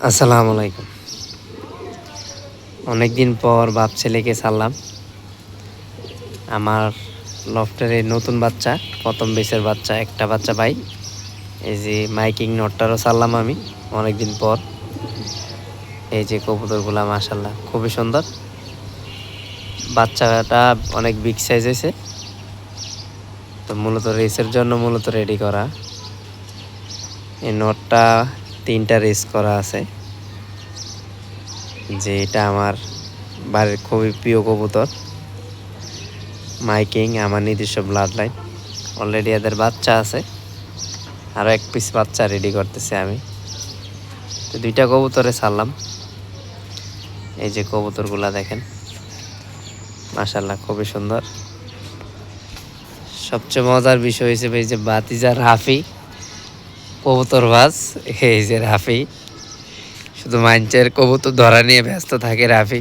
আসসালামু আলাইকুম। অনেকদিন পর বাপ ছেলেকে ছাড়লাম। আমার লফটের এই নতুন বাচ্চা, প্রথম বেচের বাচ্চা, একটা বাচ্চা পাই। এই যে মাইকিং নটটারও ছাড়লাম আমি অনেকদিন পর। এই যে কবুতরগুলা মাশাল্লাহ খুবই সুন্দর। বাচ্চাটা অনেক বিগ সাইজ হয়েছে, তো মূলত রেসের জন্য মূলত রেডি করা। এই নটটা 3টা রেস করা আছে, যে এটা আমার বাড়ির খুবই প্রিয় কবুতর। মাইকিং আমার নিজস্ব ব্লাড লাইন। অলরেডি এদের বাচ্চা আছে, আরও এক পিস বাচ্চা রেডি করতেছি আমি। তো 2টা কবুতরে ছাড়লাম। এই যে কবুতরগুলা দেখেন, মাশাল্লাহ খুবই সুন্দর। সবচেয়ে মজার বিষয় হিসেবে এই যে বাতিজা রাফি কবুতর বাজ। এই যে রাফি শুধু মাঞ্চের কবুতর ধরা নিয়ে ব্যস্ত থাকে রাফি।